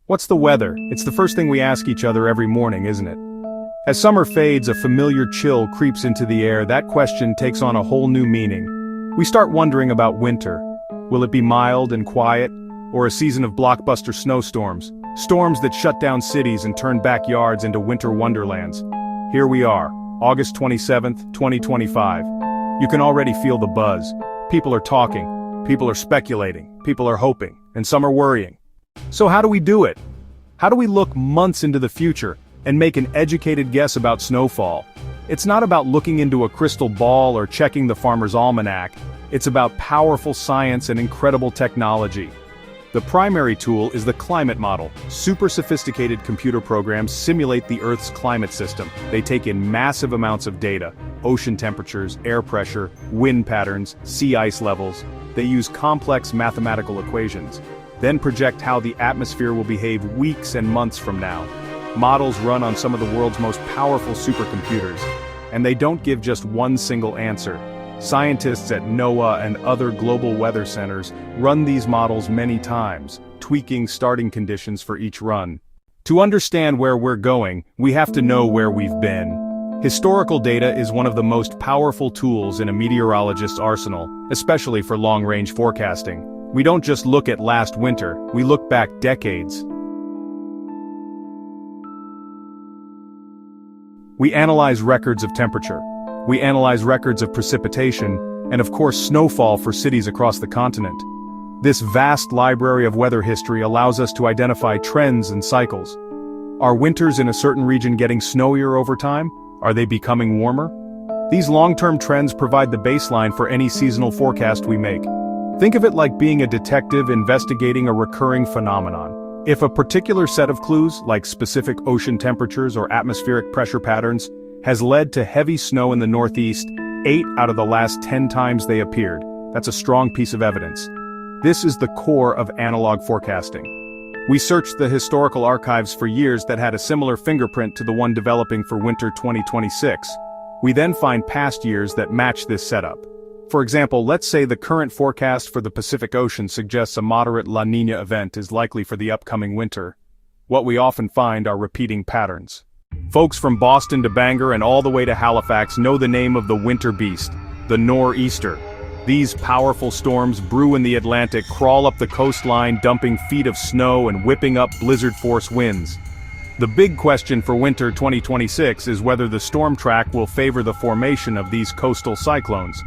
What's the weather? It's the first thing we ask each other every morning, isn't it? As summer fades, a familiar chill creeps into the air. That question takes on a whole new meaning. We start wondering about winter. Will it be mild and quiet, or a season of blockbuster snowstorms? Storms that shut down cities and turn backyards into winter wonderlands. Here we are, August 27th, 2025. You can already feel the buzz. People are talking, people are speculating, people are hoping, and some are worrying. So how do we do it? How do we look months into the future and make an educated guess about snowfall? It's not about looking into a crystal ball or checking the farmer's almanac. It's about powerful science and incredible technology. The primary tool is the climate model. Super sophisticated computer programs simulate the Earth's climate system. They take in massive amounts of data: ocean temperatures, air pressure, wind patterns, sea ice levels. They use complex mathematical equations, then project how the atmosphere will behave weeks and months from now. Models run on some of the world's most powerful supercomputers, and they don't give just one single answer. Scientists at NOAA and other global weather centers run these models many times, tweaking starting conditions for each run. To understand where we're going, we have to know where we've been. Historical data is one of the most powerful tools in a meteorologist's arsenal, especially for long-range forecasting. We don't just look at last winter, we look back decades. We analyze records of temperature. We analyze records of precipitation, and of course snowfall for cities across the continent. This vast library of weather history allows us to identify trends and cycles. Are winters in a certain region getting snowier over time? Are they becoming warmer? These long-term trends provide the baseline for any seasonal forecast we make. Think of it like being a detective investigating a recurring phenomenon. If a particular set of clues, like specific ocean temperatures or atmospheric pressure patterns, has led to heavy snow in the Northeast 8 out of the last 10 times they appeared, that's a strong piece of evidence. This is the core of analog forecasting. We searched the historical archives for years that had a similar fingerprint to the one developing for winter 2026. We then find past years that match this setup. For example, let's say the current forecast for the Pacific Ocean suggests a moderate La Niña event is likely for the upcoming winter. What we often find are repeating patterns. Folks from Boston to Bangor and all the way to Halifax know the name of the winter beast, the nor'easter. These powerful storms brew in the Atlantic, crawl up the coastline, dumping feet of snow and whipping up blizzard-force winds. The big question for winter 2026 is whether the storm track will favor the formation of these coastal cyclones.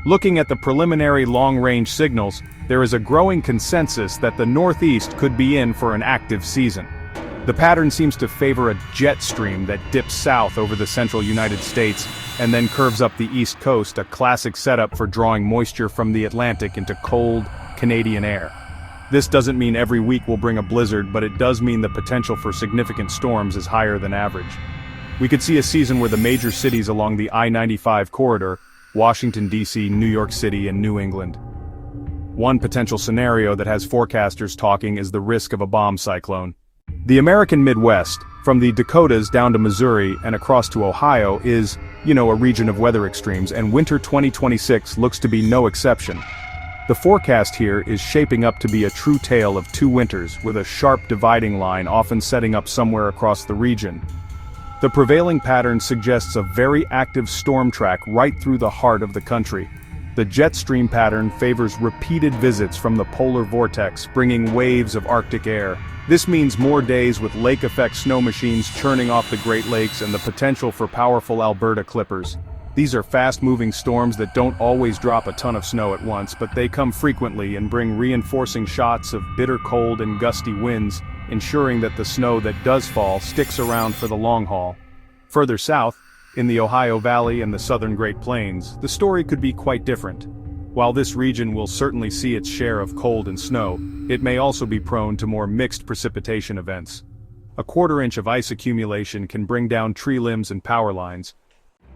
Looking at the preliminary long-range signals, there is a growing consensus that the Northeast could be in for an active season. The pattern seems to favor a jet stream that dips south over the central United States and then curves up the east coast, a classic setup for drawing moisture from the Atlantic into cold, Canadian air. This doesn't mean every week will bring a blizzard, but it does mean the potential for significant storms is higher than average. We could see a season where the major cities along the I-95 corridor, Washington, D.C., New York City, and New England. One potential scenario that has forecasters talking is the risk of a bomb cyclone. The American Midwest, from the Dakotas down to Missouri and across to Ohio, is, a region of weather extremes, and winter 2026 looks to be no exception. The forecast here is shaping up to be a true tale of two winters, with a sharp dividing line often setting up somewhere across the region. The prevailing pattern suggests a very active storm track right through the heart of the country. The jet stream pattern favors repeated visits from the polar vortex, bringing waves of Arctic air. This means more days with lake-effect snow machines churning off the Great Lakes and the potential for powerful Alberta clippers. These are fast-moving storms that don't always drop a ton of snow at once, but they come frequently and bring reinforcing shots of bitter cold and gusty winds, ensuring that the snow that does fall sticks around for the long haul. Further south, in the Ohio Valley and the southern Great Plains, the story could be quite different. While this region will certainly see its share of cold and snow, it may also be prone to more mixed precipitation events. A quarter-inch of ice accumulation can bring down tree limbs and power lines.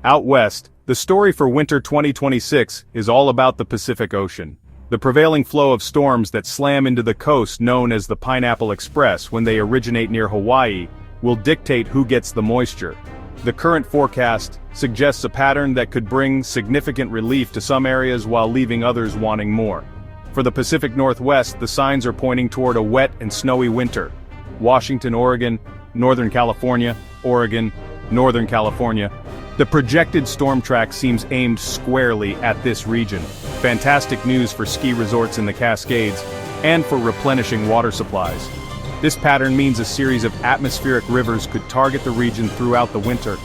Out west, the story for winter 2026 is all about the Pacific Ocean. The prevailing flow of storms that slam into the coast, known as the Pineapple Express when they originate near Hawaii, will dictate who gets the moisture. The current forecast suggests a pattern that could bring significant relief to some areas while leaving others wanting more. For the Pacific Northwest, the signs are pointing toward a wet and snowy winter. Washington, Oregon, Northern California, Oregon, Northern California. The projected storm track seems aimed squarely at this region. Fantastic news for ski resorts in the Cascades and for replenishing water supplies. This pattern means a series of atmospheric rivers could target the region throughout the winter.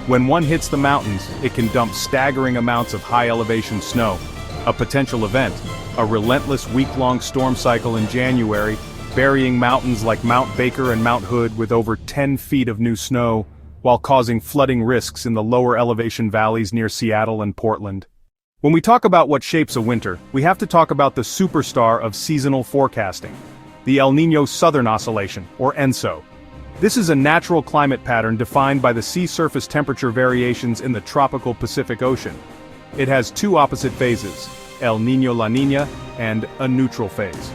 When one hits the mountains, it can dump staggering amounts of high-elevation snow. A potential event, a relentless week-long storm cycle in January, burying mountains like Mount Baker and Mount Hood with over 10 feet of new snow, while causing flooding risks in the lower elevation valleys near Seattle and Portland. When we talk about what shapes a winter, we have to talk about the superstar of seasonal forecasting, the El Niño Southern Oscillation, or ENSO. This is a natural climate pattern defined by the sea surface temperature variations in the tropical Pacific Ocean. It has two opposite phases, El Niño-La Niña and a neutral phase.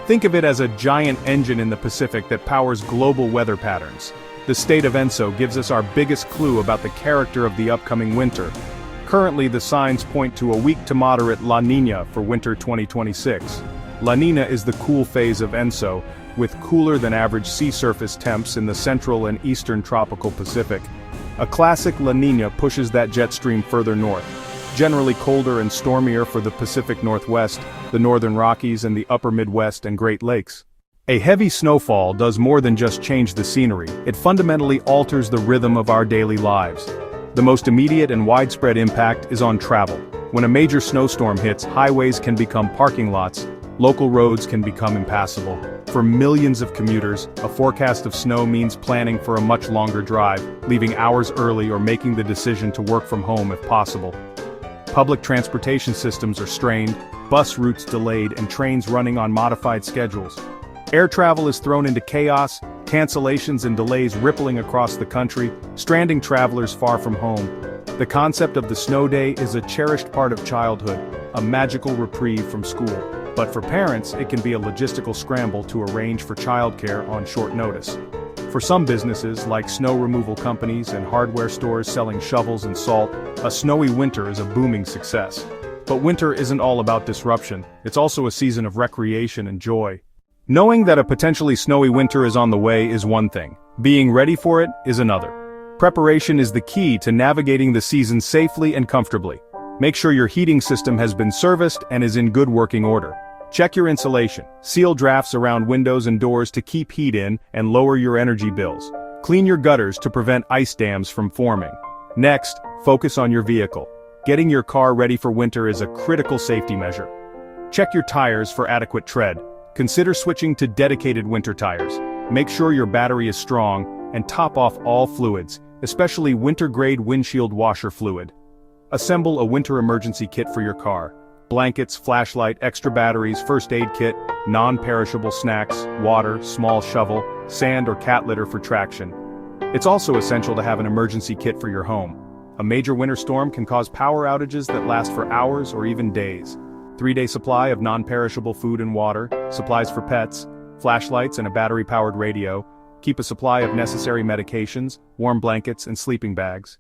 Think of it as a giant engine in the Pacific that powers global weather patterns. The state of ENSO gives us our biggest clue about the character of the upcoming winter. Currently, the signs point to a weak to moderate La Niña for winter 2026. La Niña is the cool phase of ENSO, with cooler than average sea surface temps in the central and eastern tropical Pacific. A classic La Niña pushes that jet stream further north, generally colder and stormier for the Pacific Northwest, the northern Rockies and the upper Midwest and Great Lakes. A heavy snowfall does more than just change the scenery, it fundamentally alters the rhythm of our daily lives. The most immediate and widespread impact is on travel. When a major snowstorm hits, highways can become parking lots, local roads can become impassable. For millions of commuters, a forecast of snow means planning for a much longer drive, leaving hours early or making the decision to work from home if possible. Public transportation systems are strained, bus routes delayed and trains running on modified schedules. Air travel is thrown into chaos, cancellations and delays rippling across the country, stranding travelers far from home. The concept of the snow day is a cherished part of childhood, a magical reprieve from school. But for parents, it can be a logistical scramble to arrange for childcare on short notice. For some businesses, like snow removal companies and hardware stores selling shovels and salt, a snowy winter is a booming success. But winter isn't all about disruption, it's also a season of recreation and joy. Knowing that a potentially snowy winter is on the way is one thing. Being ready for it is another. Preparation is the key to navigating the season safely and comfortably. Make sure your heating system has been serviced and is in good working order. Check your insulation, seal drafts around windows and doors to keep heat in and lower your energy bills. Clean your gutters to prevent ice dams from forming. Next, focus on your vehicle. Getting your car ready for winter is a critical safety measure. Check your tires for adequate tread. Consider switching to dedicated winter tires. Make sure your battery is strong, and top off all fluids, especially winter-grade windshield washer fluid. Assemble a winter emergency kit for your car. Blankets, flashlight, extra batteries, first aid kit, non-perishable snacks, water, small shovel, sand or cat litter for traction. It's also essential to have an emergency kit for your home. A major winter storm can cause power outages that last for hours or even days. 3-day supply of non-perishable food and water, supplies for pets, flashlights and a battery-powered radio. Keep a supply of necessary medications, warm blankets and sleeping bags.